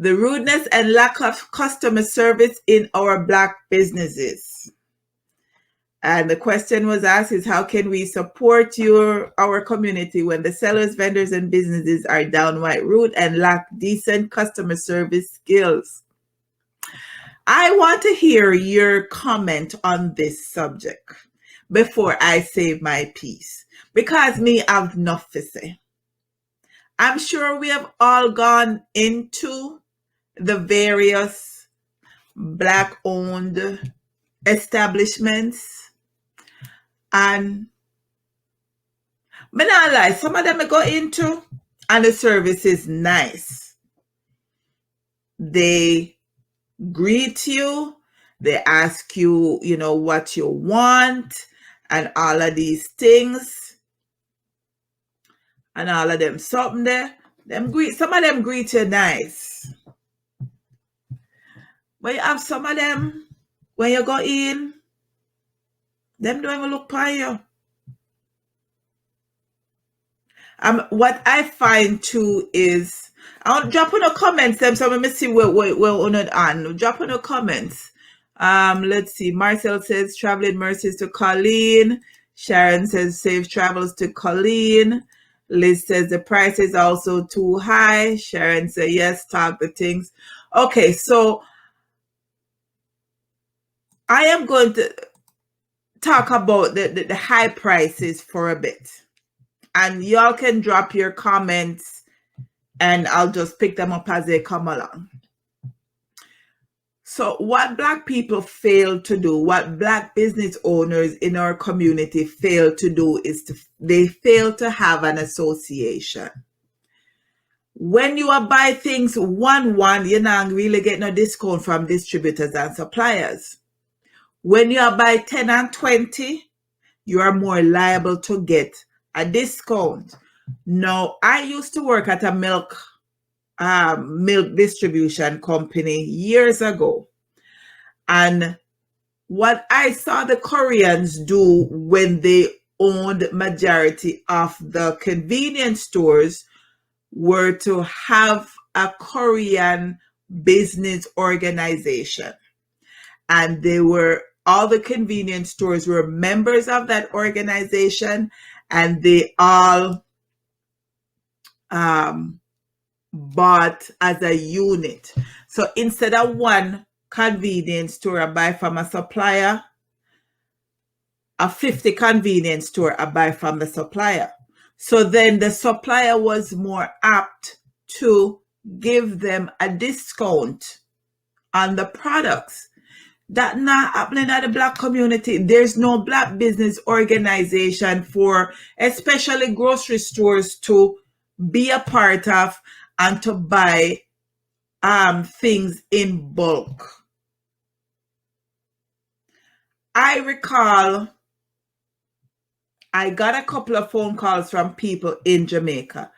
The rudeness and lack of customer service in our Black businesses. And the question was asked is, how can we support our community when the sellers, vendors, and businesses are downright rude and lack decent customer service skills? I want to hear your comment on this subject before I say my piece, because me have enough to say. I'm sure we have all gone into the various Black-owned establishments, and but not lie, some of them I go into and the service is nice. They greet you, they ask you, what you want, and all of these things, and all of them something there. Some of them greet you nice. But you have some of them, when you go in, them don't even look for you. What I find too is, I'll drop in the comments them, so let me see where on it on. Drop in the comments. Let's see. Marcel says traveling mercies to Colleen. Sharon says safe travels to Colleen. Liz says the price is also too high. Sharon says yes, talk the things. Okay, so I am going to talk about the high prices for a bit. And y'all can drop your comments and I'll just pick them up as they come along. So what Black people fail to do, what Black business owners in our community fail to do is they fail to have an association. When you are buy things 1-1, you're not really getting a discount from distributors and suppliers. When you are buy 10 and 20, you are more liable to get a discount. Now, I used to work at a milk distribution company years ago. And what I saw the Koreans do when they owned majority of the convenience stores were to have a Korean business organization. And all the convenience stores were members of that organization, and they all bought as a unit. So instead of one convenience store I buy from a supplier, a 50 convenience store I buy from the supplier. So then the supplier was more apt to give them a discount on the products. That not happening at the Black community. There's no Black business organization for especially grocery stores to be a part of and to buy things in bulk. I recall I got a couple of phone calls from people in Jamaica,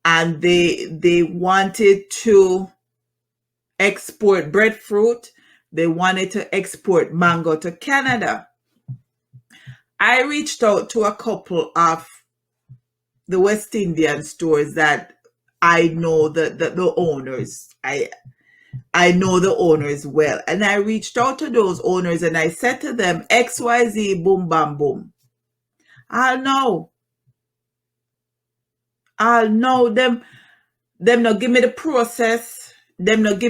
and they wanted to export breadfruit. They wanted to export mango to Canada. I reached out to a couple of the West Indian stores that I know the owners. I know the owners well. And I reached out to those owners and I said to them, XYZ, boom, bam, boom. I'll know them. Them not give me the process. Them not want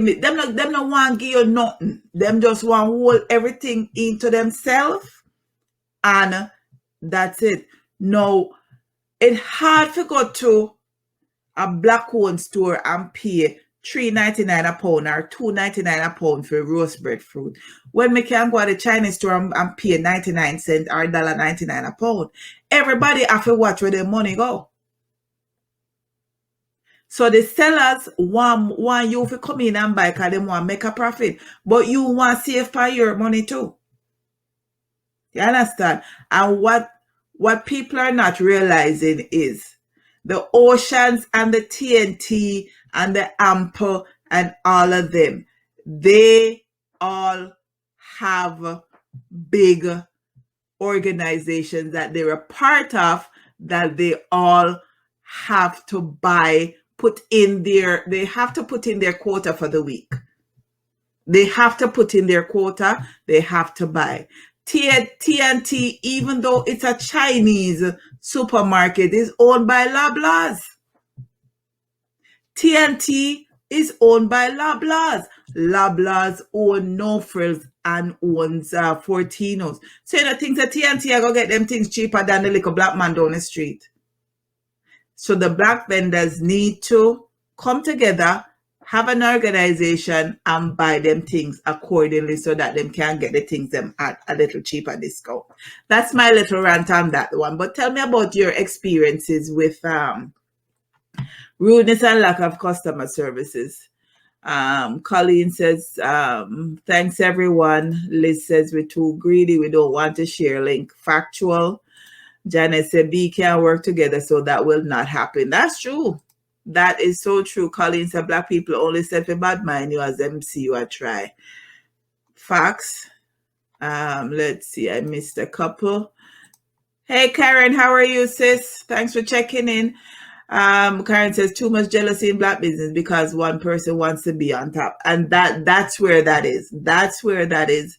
to give you nothing. Them just want to hold everything into themselves. And that's it. No, it's hard to go to a Black-owned store and pay $3.99 a pound or $2.99 a pound for roast breadfruit, when we can go to the Chinese store and pay 99 cents or $1.99 a pound. Everybody have to watch where their money go. So the sellers want you to come in and buy because they want to make a profit, but you want to save for your money too. You understand? And what people are not realizing is the Oceans and the TNT and the Ample and all of them, they all have big organizations that they're a part of, that they all have to buy put in they have to put in their quota for the week. They have to put in their quota. They have to buy. TNT, even though it's a Chinese supermarket, is owned by Loblaws. TNT is owned by Loblaws. Loblaws own No Frills and owns Fortinos. So you know things that TNT are going to get them things cheaper than the little black man down the street. So the black vendors need to come together, have an organization, and buy them things accordingly so that them can get the things them at a little cheaper discount. That's my little rant on that one. But tell me about your experiences with rudeness and lack of customer services. Colleen says, thanks everyone. Liz says, we're too greedy. We don't want to share link. Factual. Janet said, B can't work together, so that will not happen. That's true. That is so true. Colleen said, black people only set for bad mind you as MC you a try. Facts. Let's see. I missed a couple. Hey, Karen, how are you, sis? Thanks for checking in. Karen says, too much jealousy in black business because one person wants to be on top. And that's where that is. That's where that is.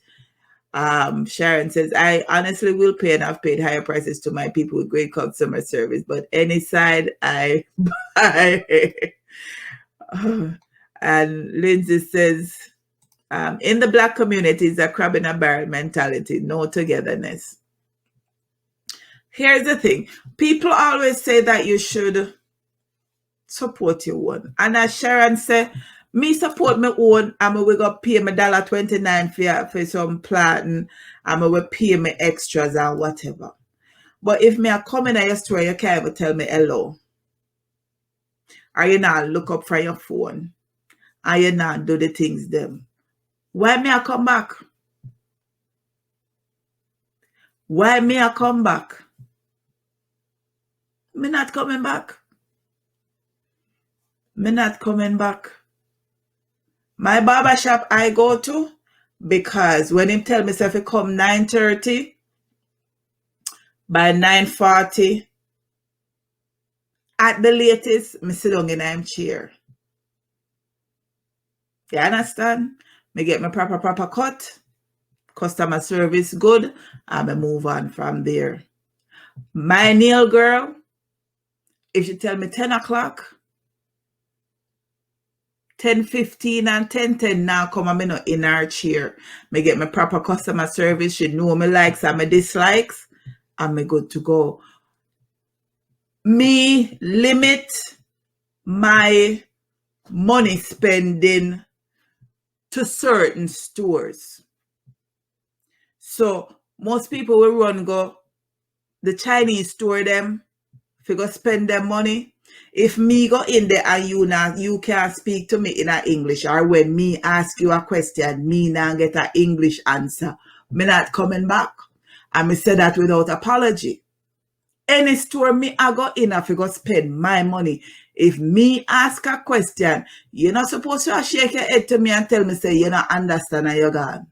Sharon says, I honestly will pay, and I've paid higher prices to my people with great customer service, but any side I buy. And Lindsay says, in the black community, it's a crab in a barrel mentality, no togetherness. Here's the thing. People always say that you should support your own. And as Sharon said, me support my own, and we go pay me $1.29 for some planting, and we will pay me extras and whatever. But if me a come in your store, you can't even tell me hello. Or you not look up from your phone. And you not do the things them. Why me a come back? Why me a come back? Me not coming back. Me not coming back. My barber shop I go to, because when him tell me if he come 9:30, by 9:40, at the latest, me sit down in him chair. You understand? Me get my proper cut, customer service good, and me move on from there. My nail girl, if she tell me 10 o'clock, 10:15 and 10:10 now come and me not in her chair. Me get my proper customer service. She know me likes and me dislikes, and me good to go. Me limit my money spending to certain stores. So most people will run go the Chinese store them, if you go spend their money. If me go in there and you can't speak to me in a English, or when me ask you a question, me not get an English answer, me not coming back. And me say that without apology. Any store me I go in, if you go spend my money. If me ask a question, you're not supposed to shake your head to me and tell me say you not understand and you're gone.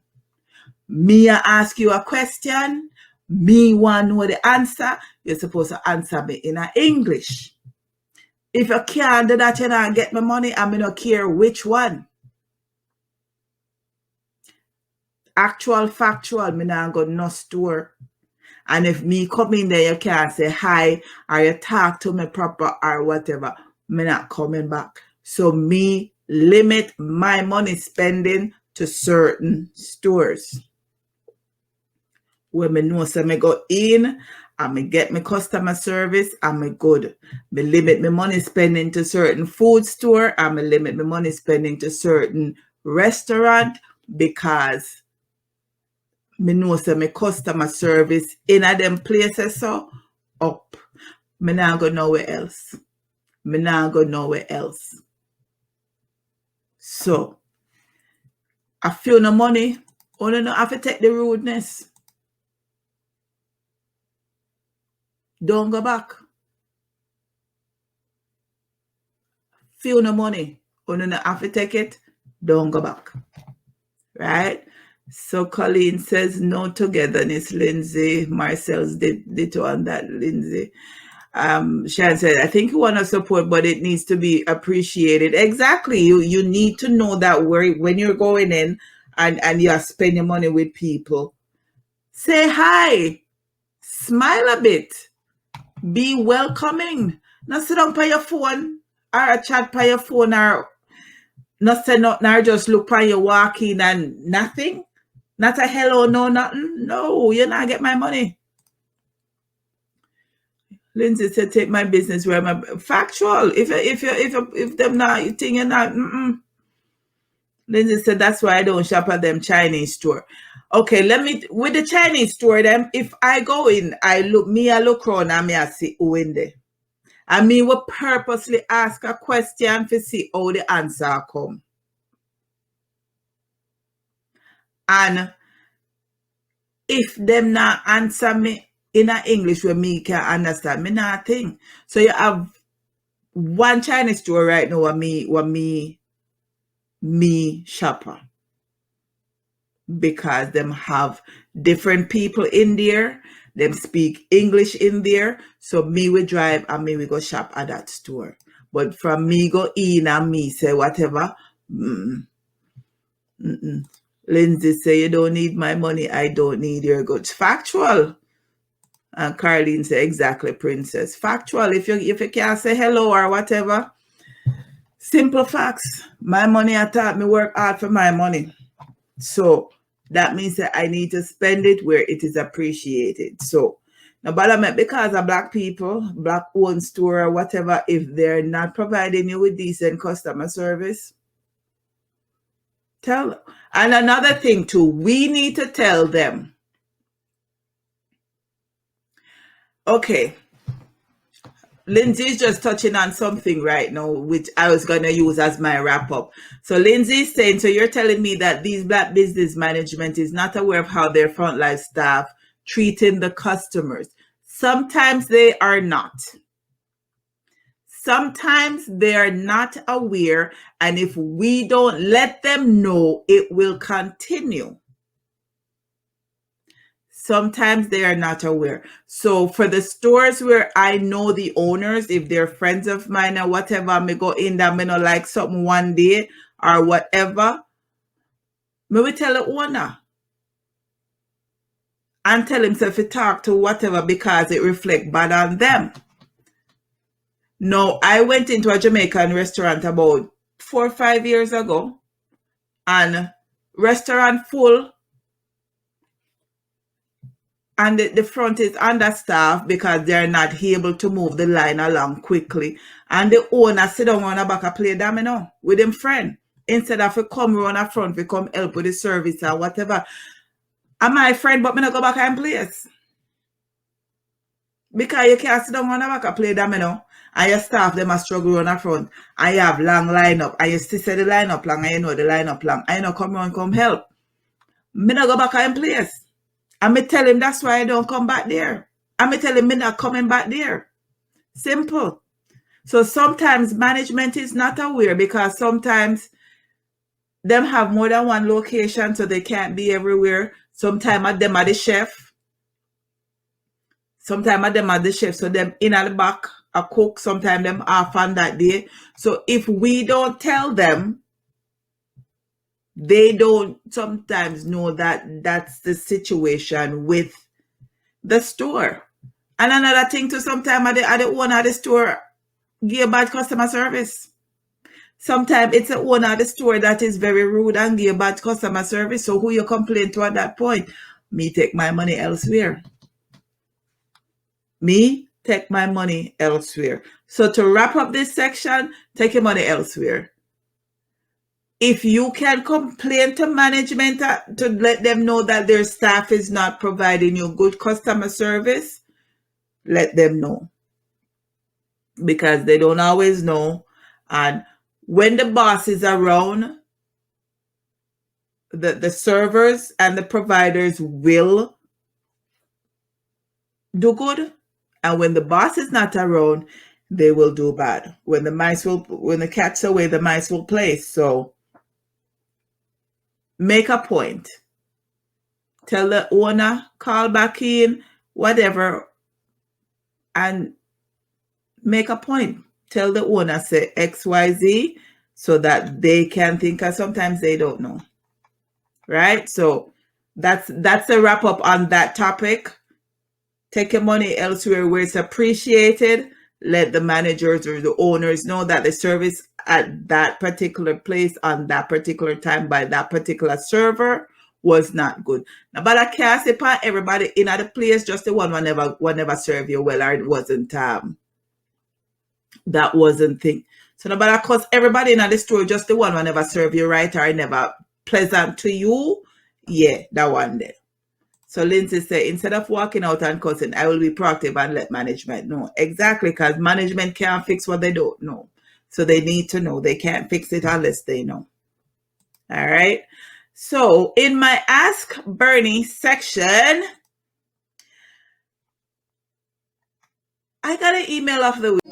Me I ask you a question, me want to know the answer, you're supposed to answer me in a English. If you can't do that, you don't get my money, and me don't care which one. Actual, factual, me not go no store. And if me come in there, you can't say hi, or you talk to me proper, or whatever, me not coming back. So me limit my money spending to certain stores. When me know so me go in, and me get my customer service, and me good. Me limit my money spending to certain food store, and me limit my money spending to certain restaurant, because me know so my customer service in a them places so up. Me not go nowhere else. Me not go nowhere else. So, I feel no money, only no have to take the rudeness. Don't go back. Feel no money, only no have to take it, don't go back. Right? So Colleen says no togetherness, Lindsay. Marcel's ditto on that, Lindsay. Shan said, I think you want to support, but it needs to be appreciated. Exactly. You need to know that when you're going in and you're spending money with people, say hi, smile a bit, be welcoming. Not sit down by your phone or a chat by your phone or not say nothing or just look by your walking and nothing. Not a hello, no, nothing. No, you're not get my money. Lindsay said, "Take my business where my factual. If them not you think you're not." Lindsay said, "That's why I don't shop at them Chinese store." Okay, let me with the Chinese store. Them if I go in, I look around and I see who in there. And me will purposely ask a question to see how the answer come. And if them not answer me in a English where me can understand, me nothing. So you have one Chinese store right now me shopper. Because them have different people in there, them speak English in there. So me we drive and me we go shop at that store. But from me go in and me say whatever. Lindsay say you don't need my money, I don't need your goods. Factual. And Carlene say exactly, princess. Factual. If you can't say hello or whatever, simple facts. My money I thought me work hard for my money. So that means that I need to spend it where it is appreciated. So now, but because of black people, black owned store or whatever, if they're not providing you with decent customer service, tell them. And another thing too, we need to tell them. Okay. Lindsay's just touching on something right now, which I was going to use as my wrap up. So Lindsay's saying, so you're telling me that these black business management is not aware of how their frontline staff treating the customers. Sometimes they are not. Sometimes they are not aware. And if we don't let them know, it will continue. Sometimes they are not aware. So for the stores where I know the owners, if they're friends of mine or whatever, I may go in that may not like something one day or whatever, may we tell the owner and tell himself to talk to whatever because it reflects bad on them. No, I went into a Jamaican restaurant about 4 or 5 years ago and restaurant full. And the front is understaffed because they're not able to move the line along quickly. And the owner sit down on the back and play domino with him friend. Instead of come around the front, we come help with the service or whatever. I'm my friend, but me not go back and place. Because you can't sit down on the back and play domino. And your staff, them a struggle on the front. And you have long lineup. And you still say the lineup long. And you know the lineup long. And you know come around, come help. Me not go back and place. And me tell him that's why I don't come back there. And me tell him me not coming back there. Simple. So sometimes management is not aware because sometimes them have more than one location so they can't be everywhere. Sometimes them are the chef. Sometimes them are the chef. So them in at the back a cook. Sometimes them off on that day. So if we don't tell them, they don't sometimes know that that's the situation with the store. And another thing too, sometimes the owner of the store give bad customer service. Sometimes it's the owner of the store that is very rude and give bad customer service. So who you complain to at that point? Me take my money elsewhere. Me take my money elsewhere. So to wrap up this section, take your money elsewhere. If you can complain to management to let them know that their staff is not providing you good customer service, let them know. Because they don't always know. And when the boss is around, the servers and the providers will do good. And when the boss is not around, they will do bad. When the cat's away, the mice will play. So make a point. Tell the owner, call back in, whatever, and make a point. Tell the owner, say XYZ, so that they can think, because sometimes they don't know. Right? So that's a wrap up on that topic. Take your money elsewhere where it's appreciated. Let the managers or the owners know that the service at that particular place on that particular time by that particular server was not good. Now, but I can't say for everybody in the place, just the one never serve you well, or it wasn't that wasn't thing. So no matter, cause everybody in the store, just the one never serve you right, or never pleasant to you. Yeah, that one there. So Lindsay said, instead of walking out and cussing, I will be proactive and let management know. Exactly, because management can't fix what they don't know. So they need to know. They can't fix it unless they know. All right. So in my Ask Bernie section, I got an email of the week.